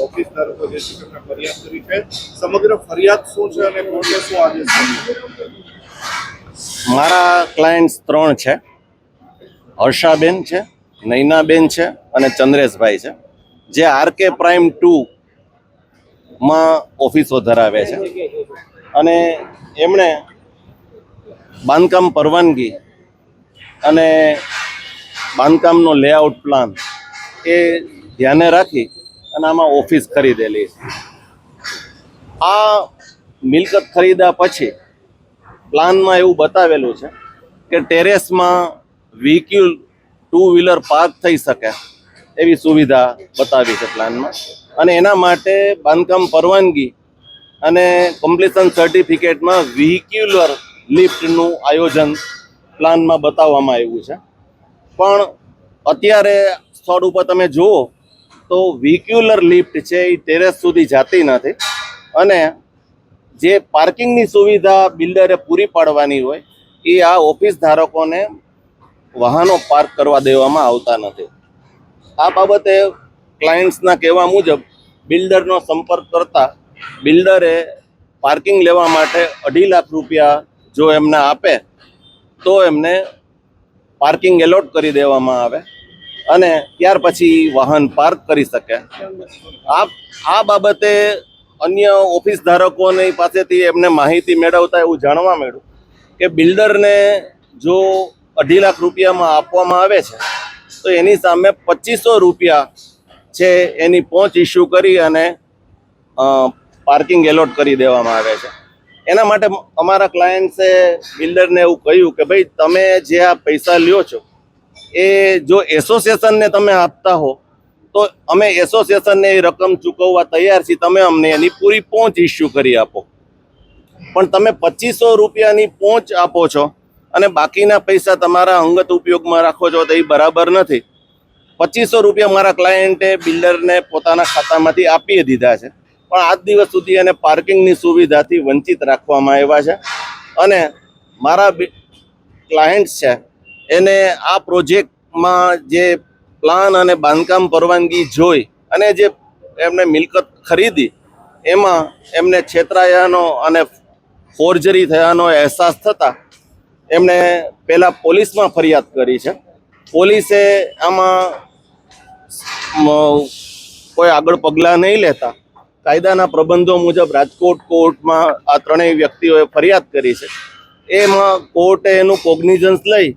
Office ધારકો જે છે તેમણે ફરિયાદ કરી છે. સમગ્ર ફરિયાદ શું છે અને કોર્ટે શું આદેશ કર્યો? મારા ક્લાયન્ટ્સ 3 છે. હર્ષાબેન છે, નૈનાબેન છે અને ચંદ્રેશભાઈ છે, જે આરકે પ્રાઇમ 2માં ઓફિસો ધરાવે છે. અને એમણે બાંધકામ પરવાનગી અને બાંધકામનો લેઆઉટ પ્લાન એ ધ્યાને રાખી અને આમાં ઓફિસ ખરીદેલી છે. આ મિલકત ખરીદ્યા પછી પ્લાનમાં એવું બતાવેલું છે કે ટેરેસમાં વ્હીકલ 2 વ્હીલર પાર્ક થઈ શકે એવી સુવિધા બતાવી છે પ્લાનમાં. અને એના માટે બાંધકામ પરવાનગી અને કમ્પ્લીશન સર્ટિફિકેટમાં વ્હીક્યુલર લિફ્ટનું આયોજન પ્લાનમાં બતાવવામાં આવ્યું છે. પણ અત્યારે સ્થળ ઉપર તમે જુઓ તો વ્હીક્યુલર લિફ્ટ છે એ ટેરેસ સુધી જતી નથી. અને જે પાર્કિંગની સુવિધા બિલ્ડરે પૂરી પાડવાની હોય એ આ ઓફિસ ધારકોને વાહનો પાર્ક કરવા દેવામાં આવતા નથી. આ બાબતે ક્લાયન્ટ્સના કહેવા મુજબ બિલ્ડરનો સંપર્ક કરતા બિલ્ડરે પાર્કિંગ લેવા માટે 2.5 લાખ રૂપિયા જો એમને આપે તો એમને પાર્કિંગ એલોટ કરી દેવામાં આવે અને ત્યાર પછી વાહન પાર્ક કરી શકે. આ બાબતે અન્ય ઓફિસ ધારકોની પાસેથી એમને માહિતી મેળવતા એવું જાણવા મળ્યું કે બિલ્ડરને જો 2.5 લાખ રૂપિયામાં આપવામાં આવે છે તો એની સામે 2500 રૂપિયા છે એની પહોંચ ઇસ્યુ કરી અને પાર્કિંગ એલોટ કરી દેવામાં આવે છે. એના માટે અમારા ક્લાયન્ટ્સે બિલ્ડરને એવું કહ્યું કે ભાઈ તમે જે આ પૈસા લ્યો છો એ જો એસોસિએશનને તમે આપતા હો તો અમે એસોસિએશનને એ રકમ ચૂકવવા તૈયાર છીએ, તમે અમને એની પૂરી પહોંચ ઇસ્યુ કરી આપો. પણ તમે 2500 રૂપિયાની પહોંચ આપો છો અને બાકીના પૈસા તમારા અંગત ઉપયોગમાં રાખો છો તો એ બરાબર નથી. 2500 રૂપિયા મારા ક્લાયન્ટે બિલ્ડરને પોતાના ખાતામાંથી આપી દીધા છે, પણ આજ દિવસ સુધી એને પાર્કિંગની સુવિધાથી વંચિત રાખવામાં આવ્યા છે. અને મારા ક્લાયન્ટ છે એને આ પ્રોજેક્ટમાં જે પ્લાન અને બાંધકામ પરવાનગી જોઈ અને જે એમને મિલકત ખરીદી એમાં એમને છેતરાયાનો અને ફોર્જરી થયાનો અહેસાસ થતાં એમણે પહેલાં પોલીસમાં ફરિયાદ કરી છે. પોલીસે આમાં કોઈ આગળ પગલાં નહીં લેતા કાયદાના પ્રબંધો મુજબ રાજકોટ કોર્ટમાં આ 3 વ્યક્તિઓએ ફરિયાદ કરી છે. એમાં કોર્ટે એનું કોગ્નિઝન્સ લઈ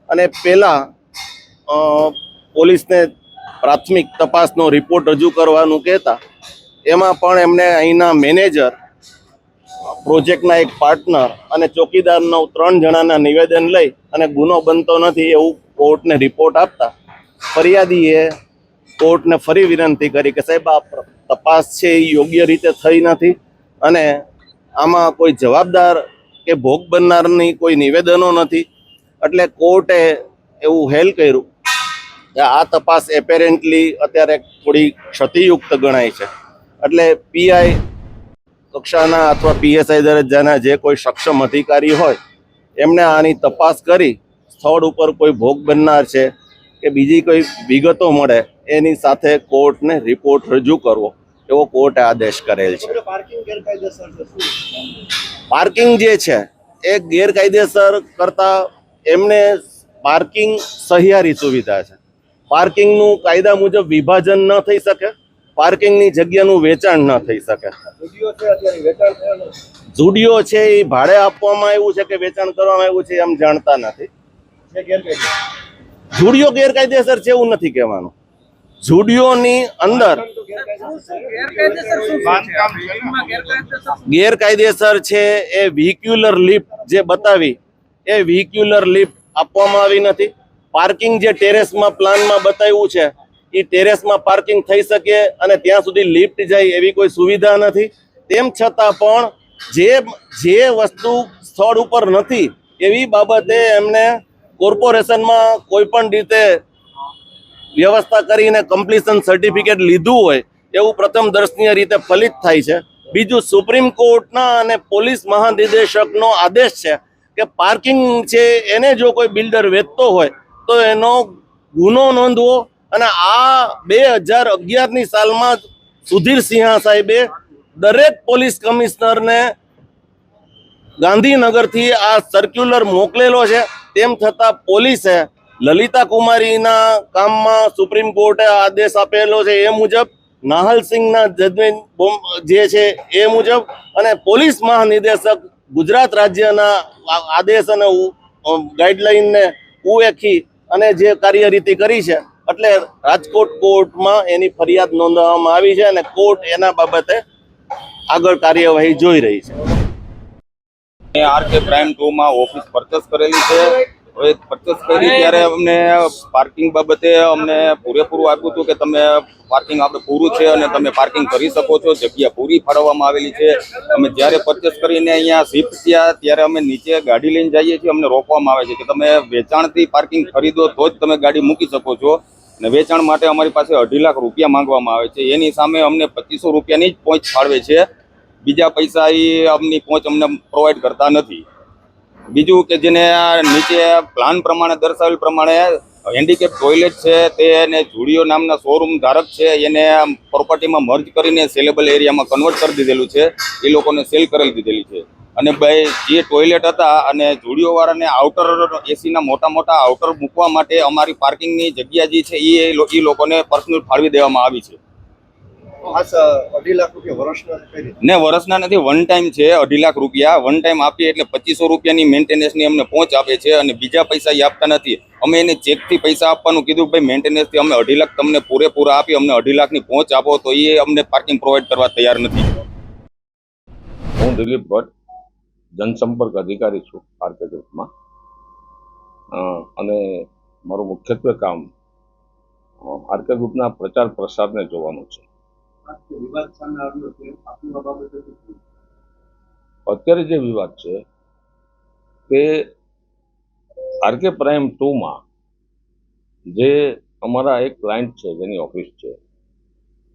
અને પહેલાં પોલીસને પ્રાથમિક તપાસનો રિપોર્ટ રજૂ કરવાનું કહેતા એમાં પણ એમને અહીંના મેનેજર, પ્રોજેક્ટના એક પાર્ટનર અને ચોકીદારનો 3 જણાના નિવેદન લઈ અને ગુનો બનતો નથી એવું કોર્ટને રિપોર્ટ આપતા ફરિયાદીએ કોર્ટને ફરી વિનંતી કરી કે સાહેબ આ તપાસ છે એ યોગ્ય રીતે થઈ નથી અને આમાં કોઈ જવાબદાર કે ભોગ બનનારની કોઈ નિવેદનો નથી. એટલે કોર્ટે એવું હેલ કર્યું કે આ તપાસ એપેરેન્ટલી અત્યારે થોડી ક્ષતિયુક્ત ગણાય છે. એટલે પીઆઈ કક્ષાના અથવા પીએસઆઈ દરજ્જાના જે કોઈ સક્ષમ અધિકારી હોય એમને આની તપાસ કરી સ્થળ ઉપર કોઈ ભોગ બનનાર છે કે બીજી કોઈ વિગતો મળે એની સાથે કોર્ટને રિપોર્ટ રજૂ કરવો એવો કોર્ટે આદેશ કરેલ છે. પાર્કિંગ જે છે એ ગેરકાયદેસર કરતા એમને પાર્કિંગ સહિયારી સુવિધા છે. પાર્કિંગનું કાયદા મુજબ વિભાજન ન થઈ શકે, પાર્કિંગની જગ્યાનું વેચાણ ન થઈ શકે. ઝુડિયો છે એ ભાડે આપવામાં આવ્યું છે કે વેચાણ કરવામાં આવ્યું છે એમ જાણતા નથી. ઝુડિયો ગેરકાયદેસર છે એવું નથી કહેવાનું. ઝુડિયોની અંદર ગેરકાયદેસર છે એ વ્હીક્યુલર લિફ્ટ જે બતાવી એ વ્હીક્યુલર લિફ્ટ આપવામાં આવી નથી. પાર્કિંગ જે ટેરેસમાં પ્લાનમાં બતાવ્યું છે એ ટેરેસમાં પાર્કિંગ થઈ શકે અને ત્યાં સુધી લિફ્ટ જાય એવી કોઈ સુવિધા નથી. તેમ છતાં પણ જે વસ્તુ સ્થળ ઉપર નથી એવી બાબતે એમને કોર્પોરેશનમાં કોઈ પણ રીતે વ્યવસ્થા કરીને કમ્પ્લીશન સર્ટિફિકેટ લીધું હોય એવું પ્રથમ દર્શનીય રીતે ફલિત થાય છે. બીજું, સુપ્રીમ કોર્ટના અને પોલીસ મહાનિદેશકનો આદેશ છે કે પાર્કિંગ છે એને જો કોઈ બિલ્ડર વેચતો હોય તો એનો ગુનો નોંધવો અને આ 2011ની સાલમાં સુધીર સિંહા સાહેબે દરેક પોલીસ કમિશનરને ગાંધીનગરથી આ સર્ક્યુલર મોકલેલો છે. તેમ છતાં પોલીસે લલિતા કુમારીના કામમાં સુપ્રીમ કોર્ટે આદેશ આપેલો છે એ મુજબ, નાહલસિંહના જજમેન્ટ જે છે એ મુજબ, અને પોલીસ મહાનિદેશક ગુજરાત રાજ્યના આદેશ અને ગાઈડલાઈનને ઉએખી અને જે કાર્યરીતિ કરી છે, એટલે રાજકોટ કોર્ટમાં એની ફરિયાદ નોંધવામાં આવી છે અને કોર્ટ એના બાબતે આગળ કાર્યવાહી જોઈ રહી છે. આરકે પ્રાઇમ 2 માં ઓફિસ પરચેસ કરેલી છે. હવે પરચેસ કરી ત્યારે અમને પાર્કિંગ બાબતે અમને પૂરેપૂરું આપ્યું હતું કે તમે પાર્કિંગ આપણે પૂરું છે અને તમે પાર્કિંગ કરી શકો છો, જગ્યા પૂરી ફાળવવામાં આવેલી છે. અમે જ્યારે પરચેસ કરીને અહીંયા શિફ્ટ થયા ત્યારે અમે નીચે ગાડી લઈને જઈએ છીએ, અમને રોકવામાં આવે છે કે તમે વેચાણથી પાર્કિંગ ખરીદો તો જ તમે ગાડી મૂકી શકો છો, અને વેચાણ માટે અમારી પાસે 2.5 લાખ રૂપિયા માંગવામાં આવે છે. એની સામે અમને 2500 રૂપિયાની જ પહોંચ ફાળવે છે, બીજા પૈસા એ અમની પહોંચ અમને પ્રોવાઈડ કરતા નથી. બીજું કે જેને નીચે પ્લાન પ્રમાણે દર્શાવેલ પ્રમાણે હેન્ડીકેપ ટોયલેટ છે તે એને જુડિયો નામના શોરૂમ ધારક છે એને પ્રોપર્ટીમાં મર્જ કરીને સેલેબલ એરિયામાં કન્વર્ટ કરી દીધેલું છે, એ લોકોને સેલ કરેલી દીધેલી છે. અને ભાઈ જે ટોયલેટ હતા અને જુડિયો વાળાને આઉટર એસીના મોટા મોટા આઉટર મૂકવા માટે અમારી પાર્કિંગની જગ્યા જે છે એ લોકોને પર્સનલ ફાળવી દેવામાં આવી છે. આ 2.5 લાખ રૂપિયા વર્ષના કઈ રીતે? ને વર્ષના નથી, વન ટાઈમ છે. 2.5 લાખ રૂપિયા વન ટાઈમ આપીએ એટલે 2500 રૂપિયાની મેન્ટેનન્સની અમને પહોંચ આપે છે, અને બીજા પૈસા એ આપતા નથી. અમે એને ચેકથી પૈસા આપવાનું કીધું, ભાઈ મેન્ટેનન્સથી અમે 2.5 લાખ તમને પૂરેપૂરા આપી, અમને 2.5 લાખની પહોંચ આપો, તો એ અમને પાર્કિંગ પ્રોવાઈડ કરવા તૈયાર નથી. હું દિલીપ ભટ્ટ, જનસંપર્ક અધિકારી છું આરકે ગ્રુપમાં, અને મારું મુખ્યત્વે કામ આરકે ગ્રુપના પ્રચાર પ્રસારને જોવાનું છે. અત્યારે જે વિવાદ છે તે આરકે પ્રાઇમ 2માં જે અમારા એક ક્લાયન્ટ છે જેની ઓફિસ છે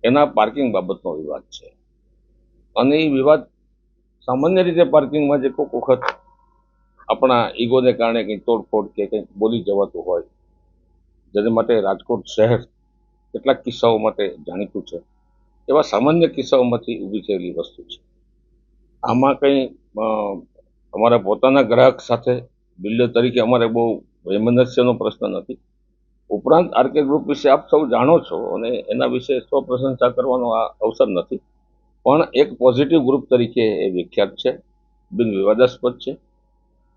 એના પાર્કિંગ બાબતનો વિવાદ છે. અને એ વિવાદ સામાન્ય રીતે પાર્કિંગમાં જે કોઈક વખત આપણા ઈગોને કારણે કંઈક તોડફોડ કે કંઈક બોલી જવાતું હોય, જેને માટે રાજકોટ શહેર કેટલાક કિસ્સાઓ માટે જાણીતું છે, એવા સામાન્ય કિસ્સાઓમાંથી ઊભી થયેલી વસ્તુ છે. આમાં કંઈ અમારા પોતાના ગ્રાહક સાથે બિલ્ડર તરીકે અમારે બહુ વૈમનસ્યનો પ્રશ્ન નથી. ઉપરાંત આરકે ગ્રુપ વિશે આપ સૌ જાણો છો અને એના વિશે સ્વપ્રશંસા કરવાનો આ અવસર નથી, પણ એક પોઝિટિવ ગ્રુપ તરીકે એ વિખ્યાત છે, બિન વિવાદાસ્પદ છે.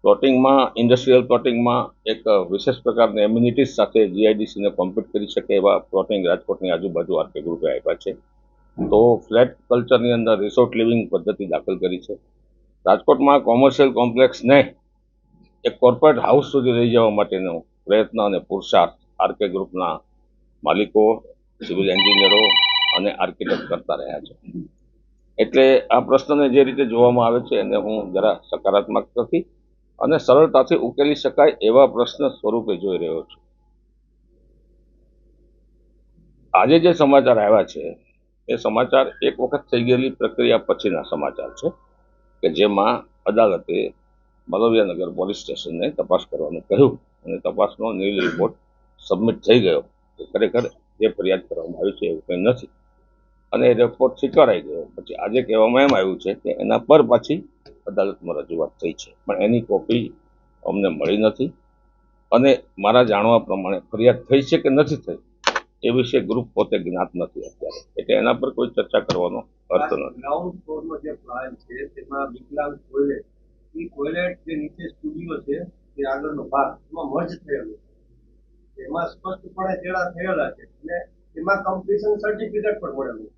પ્લોટિંગમાં, ઇન્ડસ્ટ્રીયલ પ્લોટિંગમાં એક વિશેષ પ્રકારની એમ્યુનિટીઝ સાથે જીઆઈડીસીને કોમ્પિટ કરી શકે એવા પ્લોટિંગ રાજકોટની આજુબાજુ આરકે ગ્રુપે આપ્યા છે. તો ફ્લેટ કલ્ચરની અંદર રિસોર્ટ લિવિંગ પદ્ધતિ દાખલ કરી છે. રાજકોટમાં કોમર્શિયલ કોમ્પ્લેક્સને એક કોર્પોરેટ હાઉસ સુધી લઈ જવા માટેનો પ્રયત્ન અને પુરુષાર્થ આરકે ગ્રુપના માલિકો, સિવિલ એન્જિનિયરો અને આર્કિટેક્ટ કરતા રહ્યા છે. એટલે આ પ્રશ્નને જે રીતે જોવામાં આવે છે એને હું જરા સકારાત્મકતાથી અને સરળતાથી ઉકેલી શકાય એવા પ્રશ્ન સ્વરૂપે જોઈ રહ્યો છું. આજે જે સમાચાર આવ્યા છે એ સમાચાર એક વખત થઈ ગયેલી પ્રક્રિયા પછીના સમાચાર છે કે જેમાં અદાલતે માલવીયાનગર પોલીસ સ્ટેશનને તપાસ કરવાનું કહ્યું અને તપાસનો નીલ રિપોર્ટ સબમિટ થઈ ગયો. ખરેખર જે ફરિયાદ કરવામાં આવી છે એવું કંઈ નથી અને એ રિપોર્ટ સ્વીકારાઈ ગયો. પછી આજે કહેવામાં એમ આવ્યું છે કે એના પર પાછી અદાલતમાં રજૂઆત થઈ છે, પણ એની કોપી અમને મળી નથી અને મારા જાણવા પ્રમાણે ફરિયાદ થઈ છે કે નથી થઈ એ વિશે ગ્રુપ પોતે જ્ઞાત નથી અત્યારે, એટલે એના પર કોઈ ચર્ચા કરવાનો અર્થ નથી. ગ્રાઉન્ડ ફ્લોરનો જે પ્લાન છે તેમાં વિકલાંગ ટોયલેટ, એ ટોયલેટ જે નીચે સ્ટુડિયો છે તે આગળનો ભાગ એમાં મર્જ થયેલું છે, એમાં સ્પષ્ટપણે ચેડા થયેલા છે અને એમાં કમ્પ્લીશન સર્ટિફિકેટ પણ મળેલું.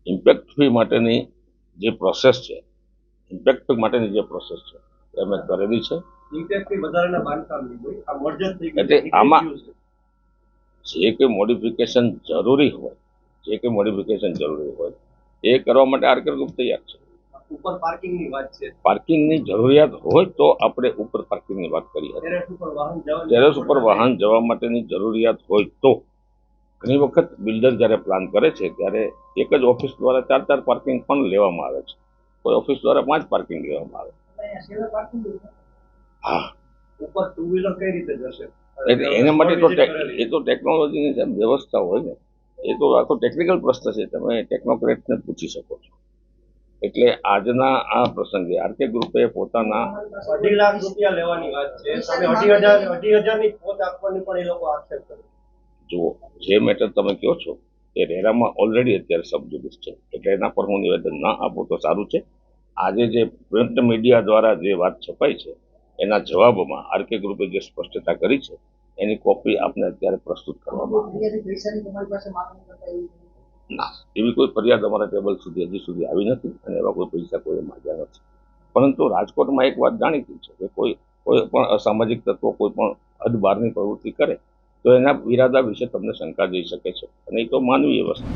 ઇમ્પેક્ટ ફી માટેની જે પ્રોસેસ છે, ઇમ્પેક્ટ ફી માટેની જે પ્રોસેસ છે એ અમે કરેલી છે. ઇમ્પેક્ટથી વધારાના બાંધકામની હોય, આ મર્જ થઈ એટલે ગયું. આમાં જે કંઈ મોડિફિકેશન જરૂરી હોય, એ કરવા માટે આરકે ગ્રુપ તૈયાર છે. ઉપર પાર્કિંગની વાત છે, પાર્કિંગની જરૂરિયાત હોય તો આપણે ઉપર પાર્કિંગની વાત કરી હતી. ટેરેસ ઉપર વાહન જવાની, ટેરેસ ઉપર વાહન જવા માટેની જરૂરિયાત હોય તો ઘણી વખત બિલ્ડર જ્યારે પ્લાન કરે છે ત્યારે એક જ ઓફિસ દ્વારા 4 પાર્કિંગ પણ લેવામાં આવે છે, કોઈ ઓફિસ દ્વારા 5 પાર્કિંગ લેવામાં આવે. હા, ઉપર ટુ વ્હીલર કઈ રીતે જશે? એટલે એના માટે તો Visit કરેલી. એ તો ટેકનોલોજીની જેમ વ્યવસ્થા હોય ને, એ તો આખો ટેકનિકલ પ્રશ્ન છે, તમે ટેકનોક્રેટને પૂછી શકો છો. એટલે આજના આ પ્રસંગે આરકે ગ્રુપે પોતાના 2.5 લાખ રૂપિયા લેવાની વાત છે, તમે 2.5 ની પોત આપવાની પણ એ લોકો આક્ષેપ કરે. જુઓ, જે મેટર તમે કહો છો એ રેરામાં ઓલરેડી અત્યારે સબજુડિસ છે, એટલે એના પર હું નિવેદન ના આપું તો સારું છે. આજે જે પ્રિન્ટ મીડિયા દ્વારા જે વાત છપાઈ છે એના જવાબમાં આરકે ગ્રુપે જે સ્પષ્ટતા કરી છે એની કોપી આપને અત્યારે પ્રસ્તુત કરવામાં આવી. ના, એવી કોઈ ફરિયાદ અમારા ટેબલ સુધી હજી સુધી આવી નથી અને એવા કોઈ પૈસા કોઈ માંગ્યા નથી. પરંતુ રાજકોટમાં એક વાત જાણીતી છે કે કોઈ પણ અસામાજિક તત્વો કોઈ પણ હદ બહારની પ્રવૃત્તિ કરે તો એના ઈરાદા વિશે તમને શંકા જઈ શકે છે, અને એ તો માનવીય વસ્તુ છે.